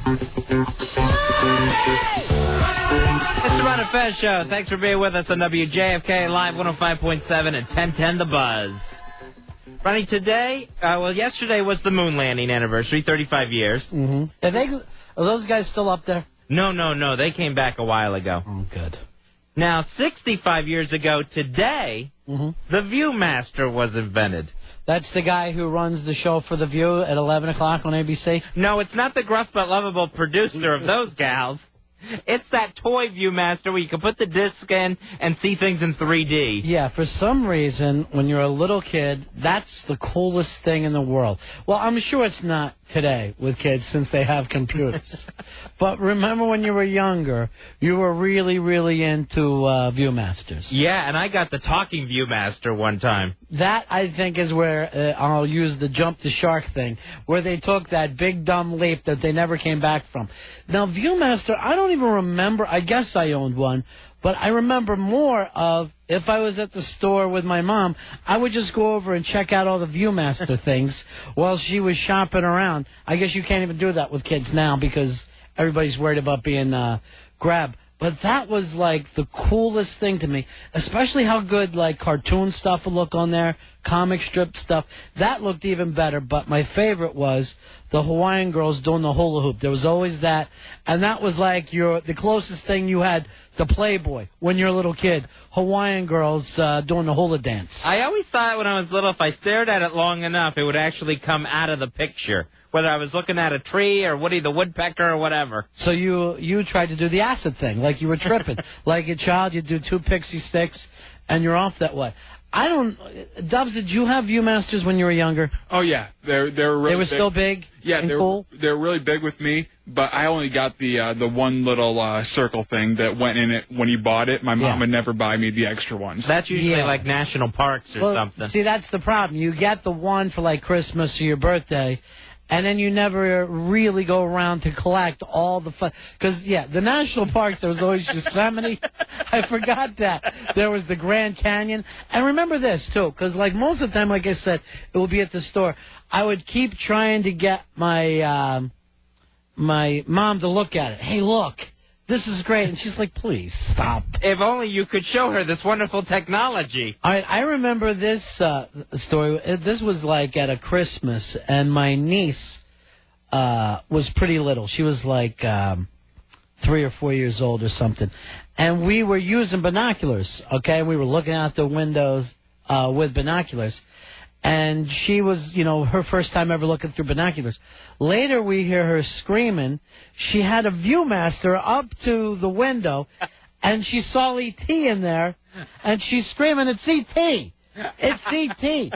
It's the Ron and Fez Show. Thanks for being with us on WJFK Live 105.7 and 1010 The Buzz. Ronnie, today, yesterday was the moon landing anniversary, 35 years. Mm-hmm. Are those guys still up there? No. They came back a while ago. Oh, good. Now, 65 years ago today, the Viewmaster was invented. That's the guy who runs the show for The View at 11 o'clock on ABC? No, it's not the gruff but lovable producer of those gals. It's that toy Viewmaster where you can put the disc in and see things in 3D. Yeah, for some reason, when you're a little kid, that's the coolest thing in the world. Well, I'm sure it's not today with kids since they have computers. But remember when you were younger, you were really, really into Viewmasters. Yeah, and I got the talking Viewmaster one time. That, I think, is where I'll use the jump the shark thing, where they took that big, dumb leap that they never came back from. Now, Viewmaster, I don't even remember. I guess I owned one, but I remember more of if I was at the store with my mom, I would just go over and check out all the Viewmaster things while she was shopping around. I guess you can't even do that with kids now because everybody's worried about being grabbed. But that was, like, the coolest thing to me, especially how good, like, cartoon stuff would look on there, comic strip stuff. That looked even better, but my favorite was the Hawaiian girls doing the hula hoop. There was always that, and that was, like, the closest thing you had to Playboy when you're a little kid, Hawaiian girls doing the hula dance. I always thought when I was little, if I stared at it long enough, it would actually come out of the picture, whether I was looking at a tree or Woody the Woodpecker or whatever. So you tried to do the acid thing, like you were tripping. Like a child, you do 2 pixie sticks, and you're off that way. Dubs, did you have Viewmasters when you were younger? Oh, yeah. They were really They were big. still big and cool? They were really big with me, but I only got the one little circle thing that went in it when you bought it. My mom would never buy me the extra ones. That's usually like national parks or something. See, that's the problem. You get the one for, like, Christmas or your birthday, and then you never really go around to collect all the fun. Because, the national parks, there was always Yosemite. I forgot that. There was the Grand Canyon. And remember this, too, because, like, most of the time, like I said, it would be at the store. I would keep trying to get my my mom to look at it. Hey, look. This is great. And she's like, please, stop. If only you could show her this wonderful technology. All right, I remember this story. This was like at a Christmas, and my niece was pretty little. She was like 3 or 4 years old or something. And we were using binoculars, okay? We were looking out the windows with binoculars. And she was, her first time ever looking through binoculars. Later, we hear her screaming. She had a Viewmaster up to the window, and she saw E.T. in there, and she's screaming, it's E.T. It's E.T.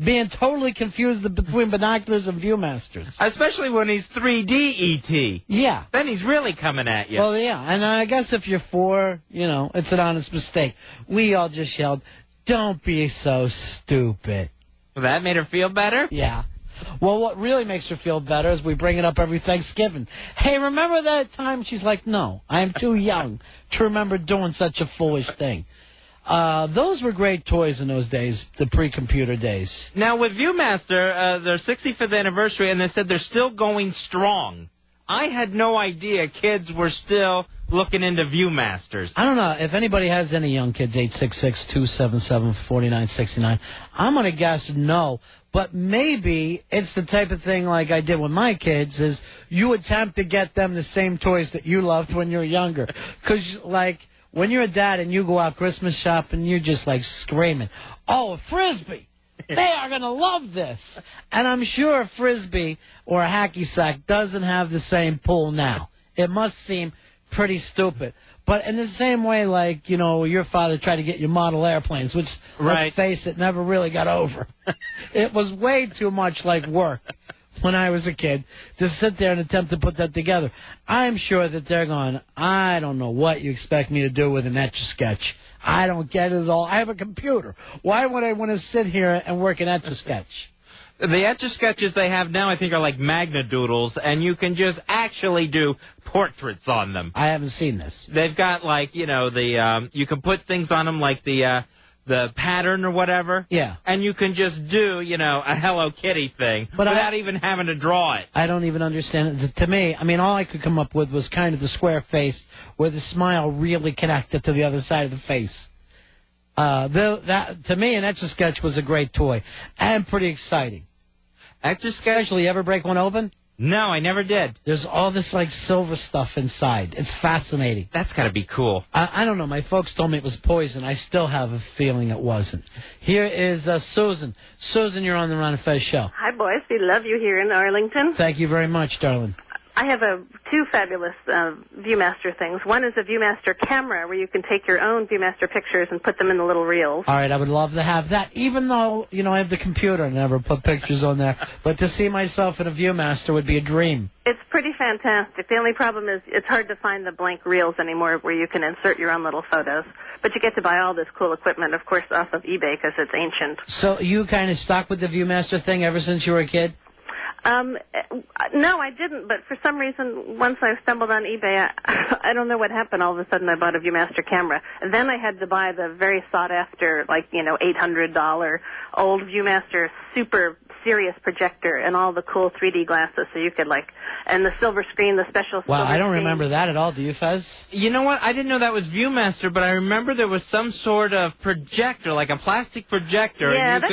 Being totally confused between binoculars and Viewmasters. Especially when he's 3D E.T. Yeah. Then he's really coming at you. Well, yeah, and I guess if you're 4, it's an honest mistake. We all just yelled, don't be so stupid. That made her feel better? Yeah. Well, what really makes her feel better is we bring it up every Thanksgiving. Hey, remember that time? She's like, no, I'm too young to remember doing such a foolish thing. Those were great toys in those days, the pre-computer days. Now, with Viewmaster, their 65th anniversary, and they said they're still going strong. I had no idea kids were still looking into Viewmasters. I don't know. If anybody has any young kids, 866-277-4969, I'm going to guess no. But maybe it's the type of thing like I did with my kids is you attempt to get them the same toys that you loved when you were younger. Because, like, when you're a dad and you go out Christmas shopping, you're just, like, screaming, oh, a Frisbee! They are going to love this. And I'm sure a Frisbee or a hacky sack doesn't have the same pull now. It must seem pretty stupid. But in the same way, like, your father tried to get you model airplanes, which, let's face it, never really got over. It was way too much like work when I was a kid to sit there and attempt to put that together. I'm sure that they're going, I don't know what you expect me to do with an Etch-a-Sketch. I don't get it at all. I have a computer. Why would I want to sit here and work an Etch-a-Sketch? The Etch-a-Sketches they have now, I think, are like Magna Doodles, and you can just actually do portraits on them. I haven't seen this. They've got, like, you can put things on them like the the pattern or whatever. Yeah. And you can just do, a Hello Kitty thing without even having to draw it. I don't even understand it. To me, I mean, all I could come up with was kind of the square face where the smile really connected to the other side of the face. To me, an Etch-a-Sketch was a great toy and pretty exciting. Etch-a-Sketch? You ever break one open? No, I never did. There's all this, silver stuff inside. It's fascinating. That's got to be cool. I don't know. My folks told me it was poison. I still have a feeling it wasn't. Here is Susan. Susan, you're on the Ron and Fez show. Hi, boys. We love you here in Arlington. Thank you very much, darling. I have two fabulous Viewmaster things. One is a Viewmaster camera where you can take your own Viewmaster pictures and put them in the little reels. All right, I would love to have that, even though, I have the computer and never put pictures on there. But to see myself in a Viewmaster would be a dream. It's pretty fantastic. The only problem is it's hard to find the blank reels anymore where you can insert your own little photos. But you get to buy all this cool equipment, of course, off of eBay because it's ancient. So you kind of stuck with the Viewmaster thing ever since you were a kid? No, I didn't, but for some reason, once I stumbled on eBay, I don't know what happened. All of a sudden, I bought a Viewmaster camera. And then I had to buy the very sought-after, $800 old Viewmaster super serious projector and all the cool 3D glasses so you could, and the silver screen, the special Wow, silver I don't screen. remember that at all. Do you, Fez? You know what? I didn't know that was Viewmaster, but I remember there was some sort of projector, like a plastic projector. Yeah, and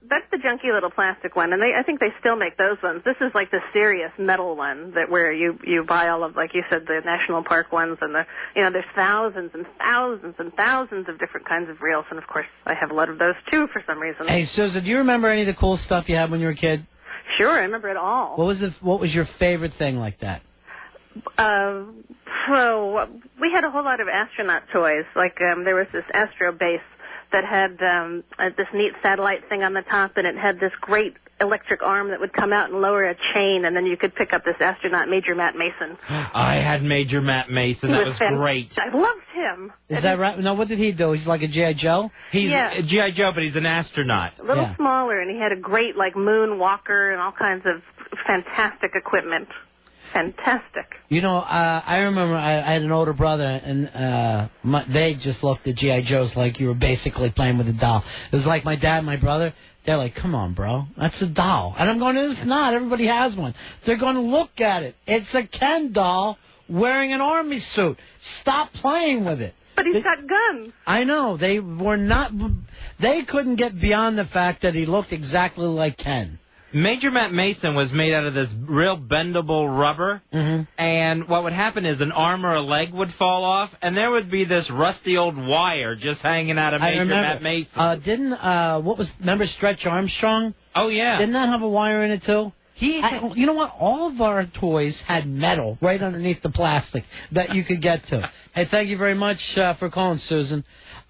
that's the junky little plastic one, and I think they still make those ones. This is like the serious metal one where you buy all of, like you said, the national park ones, and there's thousands and thousands and thousands of different kinds of reels, and of course I have a lot of those too for some reason. Hey, Susan, do you remember any of the cool stuff you had when you were a kid? Sure, I remember it all. What was your favorite thing like that? We had a whole lot of astronaut toys. There was this Astro base that had this neat satellite thing on the top, and it had this great electric arm that would come out and lower a chain, and then you could pick up this astronaut, Major Matt Mason. I had Major Matt Mason. That was great. I loved him. Is that right? No, what did he do? He's like a G.I. Joe? He's a G.I. Joe, but he's an astronaut. A little smaller, and he had a great, moon walker and all kinds of fantastic equipment. Fantastic. I remember I had an older brother, and they just looked at G.I. Joes like you were basically playing with a doll. It was like my dad and my brother. They're like, come on, bro. That's a doll. And I'm going, it's not. Everybody has one. They're going to look at it. It's a Ken doll wearing an army suit. Stop playing with it. But he's got guns. I know. They couldn't get beyond the fact that he looked exactly like Ken. Major Matt Mason was made out of this real bendable rubber, and what would happen is an arm or a leg would fall off, and there would be this rusty old wire just hanging out of Major Matt Mason. Remember Stretch Armstrong? Oh, yeah. Didn't that have a wire in it, too? You know what? All of our toys had metal right underneath the plastic that you could get to. Hey, thank you very much for calling, Susan.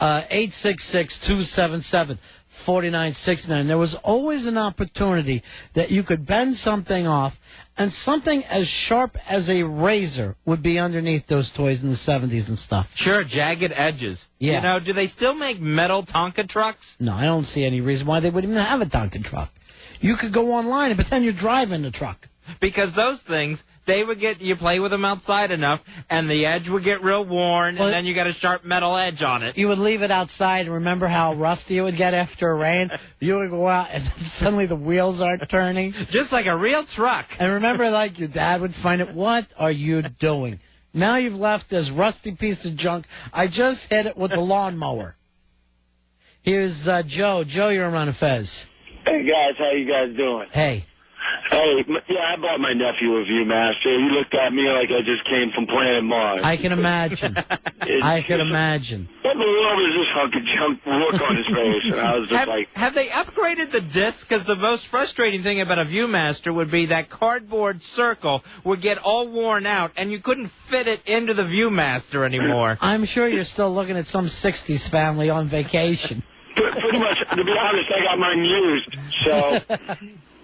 866-277-4969. There was always an opportunity that you could bend something off, and something as sharp as a razor would be underneath those toys in the 70s and stuff. Sure, jagged edges. Yeah. Do they still make metal Tonka trucks? No, I don't see any reason why they wouldn't even have a Tonka truck. You could go online and pretend you're driving the truck. Because those things, you play with them outside enough, and the edge would get real worn, and then you got a sharp metal edge on it. You would leave it outside, and remember how rusty it would get after a rain? You would go out, and suddenly the wheels aren't turning. Just like a real truck. And remember, your dad would find it, what are you doing? Now you've left this rusty piece of junk. I just hit it with the lawnmower. Here's Joe. Joe, you're on Fez. Hey, guys, how you guys doing? Hey. Hey, I bought my nephew a Viewmaster. He looked at me like I just came from Planet Mars. I can imagine. I can imagine. What in the world is this hunk of junk look on his face? And I was just have they upgraded the disc? Because the most frustrating thing about a Viewmaster would be that cardboard circle would get all worn out, and you couldn't fit it into the Viewmaster anymore. I'm sure you're still looking at some 60s family on vacation. Pretty much, to be honest, I got mine used, so...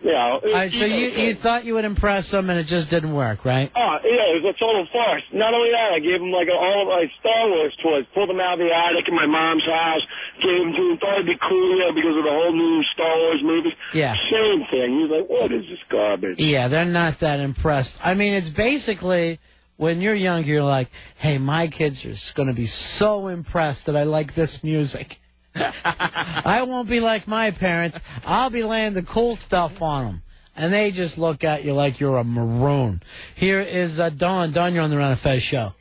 All right, so you thought you would impress them, and it just didn't work, right? Oh, yeah, it was a total farce. Not only that, I gave him all of my Star Wars toys, pulled them out of the attic in my mom's house, gave them to him, thought it'd be cool, because of the whole new Star Wars movies. Yeah. Same thing. He was like, what is this garbage? Yeah, they're not that impressed. I mean, it's basically... When you're young, you're like, hey, my kids are going to be so impressed that I like this music. I won't be like my parents. I'll be laying the cool stuff on them. And they just look at you like you're a maroon. Here is Dawn. Dawn, you're on the Ron and Fez show.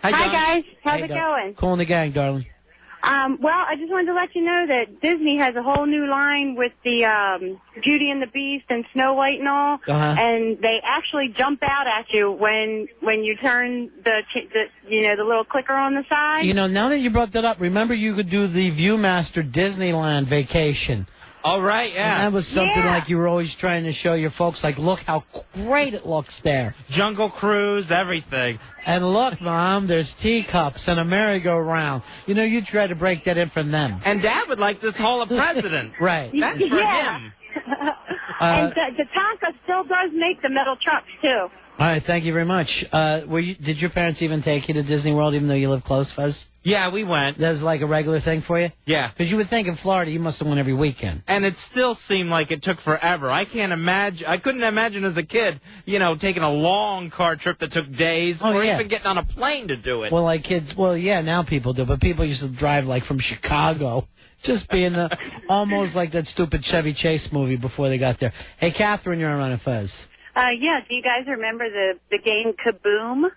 Hi, guys. How's it going? Cool in the gang, darling. Well, I just wanted to let you know that Disney has a whole new line with the Beauty and the Beast and Snow White and all, and they actually jump out at you when you turn the little clicker on the side. You know, now that you brought that up, remember you could do the Viewmaster Disneyland vacation. All right, yeah. And that was something like you were always trying to show your folks, like, look how great it looks there. Jungle Cruise, everything. And look, Mom, there's teacups and a merry-go-round. You know, you try to break that in from them. And Dad would like this Hall of President. Right. That's for him. And Tatanka still does make the metal trucks, too. All right, thank you very much. Did your parents even take you to Disney World, even though you live close, Fuzz? Yeah, we went. That was like a regular thing for you? Yeah. Because you would think in Florida you must have went every weekend. And it still seemed like it took forever. I couldn't imagine as a kid, taking a long car trip that took days or even getting on a plane to do it. Well, like kids, now people do, but people used to drive like from Chicago. Just being almost like that stupid Chevy Chase movie before they got there. Hey, Catherine, you're on Ron and Fez. Yeah, do you guys remember the game Kaboom?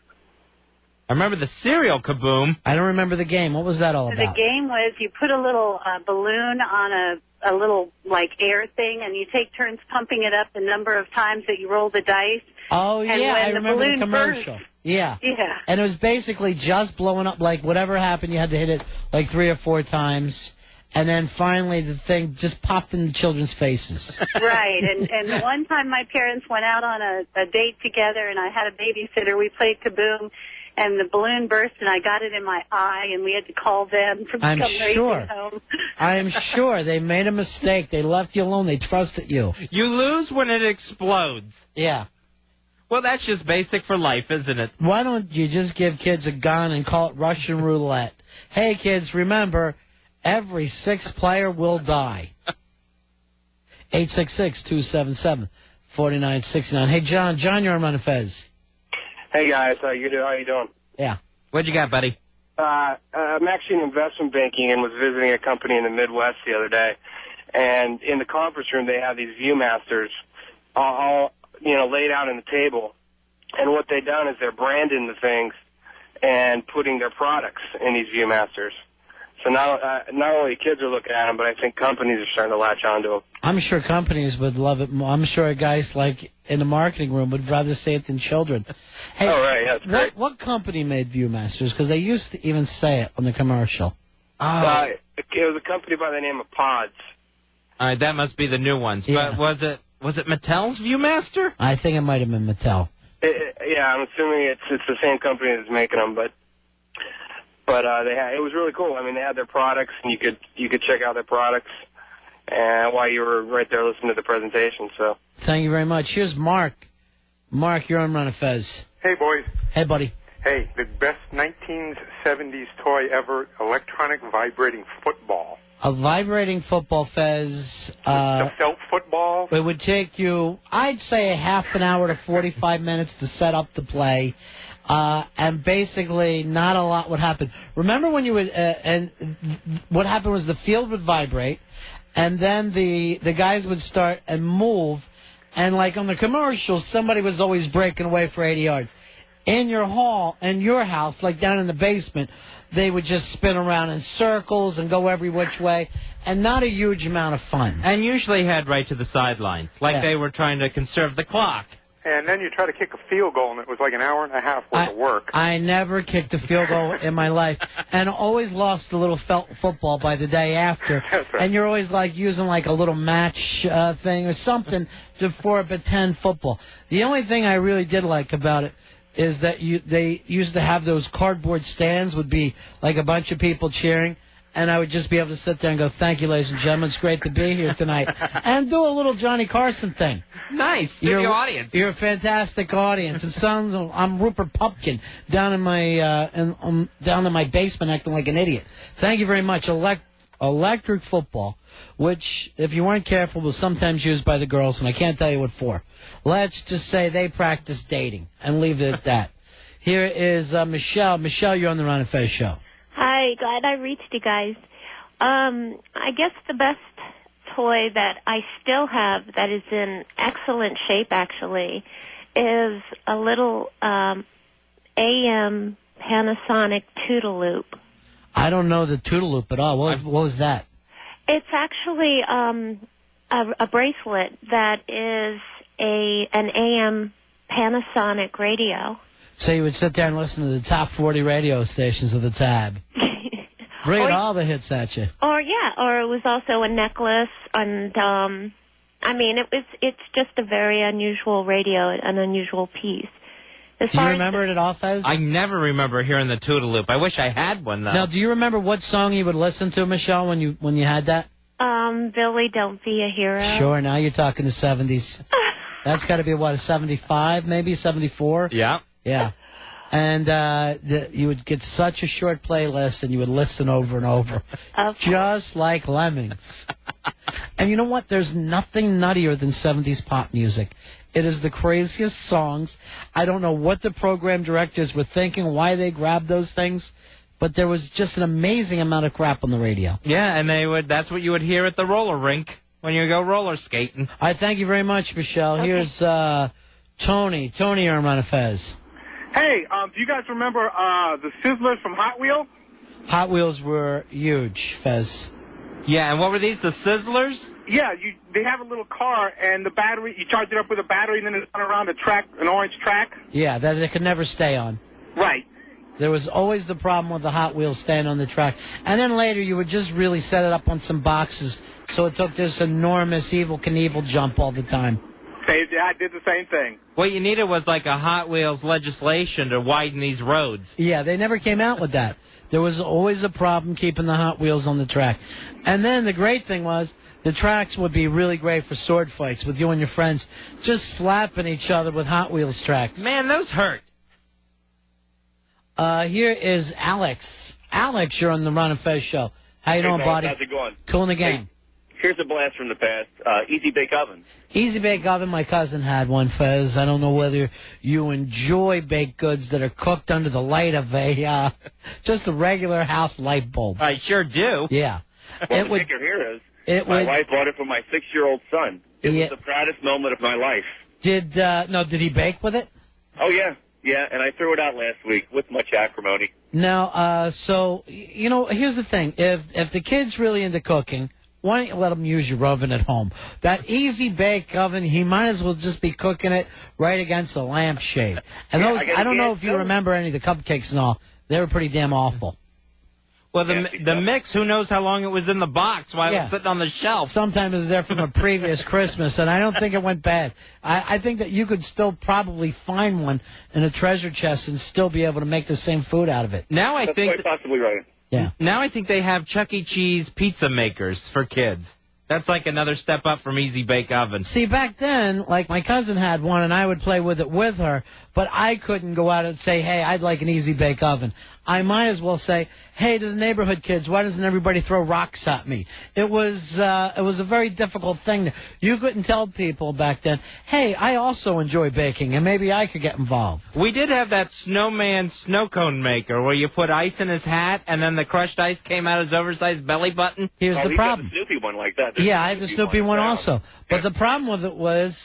I remember the cereal Kaboom. I don't remember the game. What was that all about? The game was you put a little balloon on a little, like, air thing, and you take turns pumping it up the number of times that you roll the dice. Oh, and yeah, when I remember the commercial. Burst, yeah. Yeah. And it was basically just blowing up, like, whatever happened, you had to hit it, like, 3 or 4 times. And then finally the thing just popped in the children's faces. Right. And the one time my parents went out on a date together and I had a babysitter, we played Kaboom, and the balloon burst and I got it in my eye and we had to call them to come racing home. I am sure they made a mistake. They left you alone. They trusted you. You lose when it explodes. Yeah. Well, that's just basic for life, isn't it? Why don't you just give kids a gun and call it Russian roulette? Hey, kids, remember, every 6th player will die. 866-277-4969. Hey, John. John, you're on Ron and Fez. Hey, guys. How you doing? Yeah. What'd you got, buddy? I'm actually in investment banking and was visiting a company in the Midwest the other day. And in the conference room, they have these Viewmasters all laid out on the table. And what they've done is they're branding the things and putting their products in these Viewmasters. So not only kids are looking at them, but I think companies are starting to latch onto them. I'm sure companies would love it more. I'm sure guys like in the marketing room would rather say it than children. Hey, right, that's great. What company made Viewmasters? Because they used to even say it on the commercial. It was a company by the name of Pods. All right, that must be the new ones. Yeah. But was it Mattel's Viewmaster? I think it might have been Mattel. Yeah, I'm assuming it's the same company that's making them, but it was really cool. I mean, they had their products, and you could check out their products, and while you were right there listening to the presentation. So thank you very much. Here's Mark. Mark, you're on Ron and Fez. Hey, boys. Hey, buddy. Hey, the best 1970s toy ever: electronic vibrating football. A vibrating football, Fez. The felt football. It would take you, I'd say, a half an hour to 45 minutes to set up the play. And basically, not a lot would happen. Remember when you would, and what happened was the field would vibrate, and then the guys would start and move, and like on the commercials, somebody was always breaking away for 80 yards. In your hall, in your house, like down in the basement, they would just spin around in circles and go every which way, and not a huge amount of fun. And usually head right to the sidelines, like they were trying to conserve the clock. And then you try to kick a field goal, and it was like an hour and a half worth of work. I never kicked a field goal in my life, and always lost a little felt football by the day after. That's right. And you're always like using like a little match thing or something for a pretend football. The only thing I really did like about it is that they used to have those cardboard stands, would be like a bunch of people cheering, and I would just be able to sit there and go, thank you, ladies and gentlemen, it's great to be here tonight, and do a little Johnny Carson thing. Nice. You're the audience. You're a fantastic audience. It sounds, I'm Rupert Pupkin down in my down in my basement acting like an idiot. Thank you very much. Electric football, which, if you weren't careful, was sometimes used by the girls, and I can't tell you what for. Let's just say they practice dating, and leave it at that. Here is Michelle. Michelle, you're on the Ron and Fez show. Hi, glad I reached you guys. I guess the best toy that I still have that is in excellent shape, actually, is a little AM Panasonic Toodaloop. I don't know the Toodaloop at all. What was that? It's actually a bracelet that is an AM Panasonic radio. So you would sit there and listen to the top 40 radio stations of the tab. Bring all the hits at you. Or it was also a necklace, and I mean, it's just a very unusual radio, an unusual piece. Do you remember it at all, Fez? I never remember hearing the Toodaloop. I wish I had one, though. Now, do you remember what song you would listen to, Michelle, when you had that? Billy, Don't Be a Hero. Sure, now you're talking the 70s. That's got to be, what, a 75, maybe 74? Yeah. Yeah. And you would get such a short playlist, and you would listen over and over, just like Lemmings. And you know what? There's nothing nuttier than 70s pop music. It is the craziest songs. I don't know what the program directors were thinking, why they grabbed those things, but there was just an amazing amount of crap on the radio. Yeah, and that's what you would hear at the roller rink when you go roller skating. All right, thank you very much, Michelle. Okay. Here's Tony. Tony Armand Fez. Hey, do you guys remember the Sizzlers from Hot Wheels? Hot Wheels were huge, Fez. Yeah, and what were these, the Sizzlers? Yeah, they have a little car, and the battery, you charge it up with a battery, and then it's run around a track, an orange track. Yeah, that it could never stay on. Right. There was always the problem with the Hot Wheels staying on the track. And then later you would just really set it up on some boxes, so it took this enormous Evel Knievel jump all the time. Yeah, I did the same thing. What you needed was like a Hot Wheels legislation to widen these roads. Yeah, they never came out with that. There was always a problem keeping the Hot Wheels on the track. And then the great thing was the tracks would be really great for sword fights with you and your friends, just slapping each other with Hot Wheels tracks. Man, those hurt. Here is Alex. Alex, you're on the Ron and Fez show. How you doing, buddy? How's it going? Cool in the game. Hey, here's a blast from the past. Easy Bake Oven. Easy Bake Oven, my cousin had one, Fez. I don't know whether you enjoy baked goods that are cooked under the light of just a regular house light bulb. I sure do. Yeah. Well, the kicker here is my wife bought it for my 6-year-old son. It was the proudest moment of my life. Did he bake with it? Oh, yeah. Yeah, and I threw it out last week with much acrimony. Now, so, here's the thing. If the kid's really into cooking, why don't you let him use your oven at home? That Easy Bake Oven, he might as well just be cooking it right against a lampshade. And I don't know if you remember any of the cupcakes and all. They were pretty damn awful. Well, the mix, who knows how long it was in the box while it was sitting on the shelf. Sometimes it was there from a previous Christmas, and I don't think it went bad. I think that you could still probably find one in a treasure chest and still be able to make the same food out of it. Now I think quite possibly right. Yeah. Now I think they have Chuck E. Cheese pizza makers for kids. That's like another step up from Easy Bake Oven. See, back then, like my cousin had one, and I would play with it with her, but I couldn't go out and say, hey, I'd like an Easy Bake Oven. I might as well say, hey, to the neighborhood kids, why doesn't everybody throw rocks at me? It was a very difficult thing. You couldn't tell people back then, hey, I also enjoy baking, and maybe I could get involved. We did have that snowman snow cone maker where you put ice in his hat, and then the crushed ice came out his oversized belly button. Here's the problem. Got the Snoopy one like that. Yeah, I had the Snoopy one also. But the problem with it was,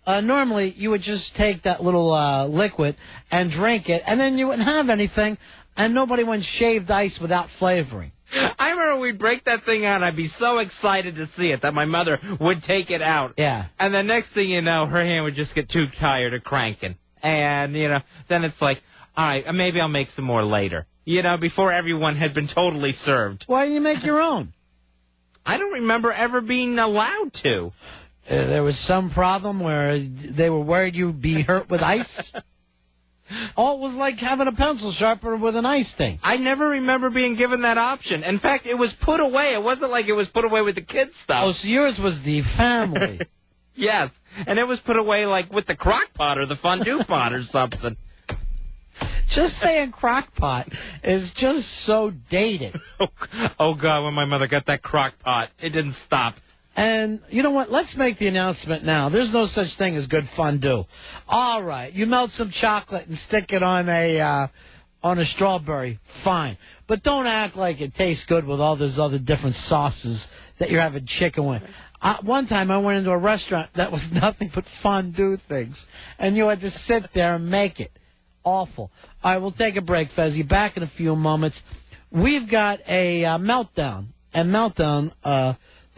normally you would just take that little liquid and drink it, and then you wouldn't have anything, and nobody went shaved ice without flavoring. I remember we'd break that thing out, and I'd be so excited to see it that my mother would take it out. Yeah. And the next thing you know, her hand would just get too tired of cranking. And, then it's like, all right, maybe I'll make some more later. Before everyone had been totally served. Why do you make your own? I don't remember ever being allowed to. There was some problem where they were worried you'd be hurt with ice? Oh, it was like having a pencil sharpener with an ice thing. I never remember being given that option. In fact, it was put away. It wasn't like it was put away with the kids' stuff. Oh, so yours was the family. Yes, and it was put away like with the crock pot or the fondue pot or something. Just saying crock pot is just so dated. Oh, God, when my mother got that crock pot, it didn't stop. And you know what? Let's make the announcement now. There's no such thing as good fondue. All right. You melt some chocolate and stick it on on a strawberry, fine. But don't act like it tastes good with all those other different sauces that you're having chicken with. One time I went into a restaurant that was nothing but fondue things, and you had to sit there and make it. Awful. All right, we'll take a break, Fezzy. Back in a few moments. We've got a Meltdown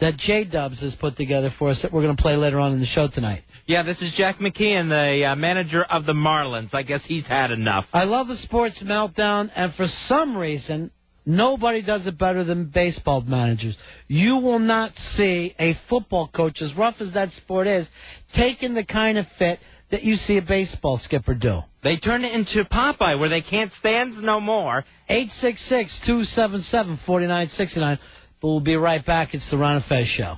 that J-Dubs has put together for us that we're going to play later on in the show tonight. Yeah, this is Jack McKeon, the manager of the Marlins. I guess he's had enough. I love the Sports Meltdown, and for some reason, nobody does it better than baseball managers. You will not see a football coach, as rough as that sport is, taking the kind of fit that you see a baseball skipper do. They turn it into Popeye, where they can't stand no more. 866-277-4969. But we'll be right back. It's the Ron and Fez Show.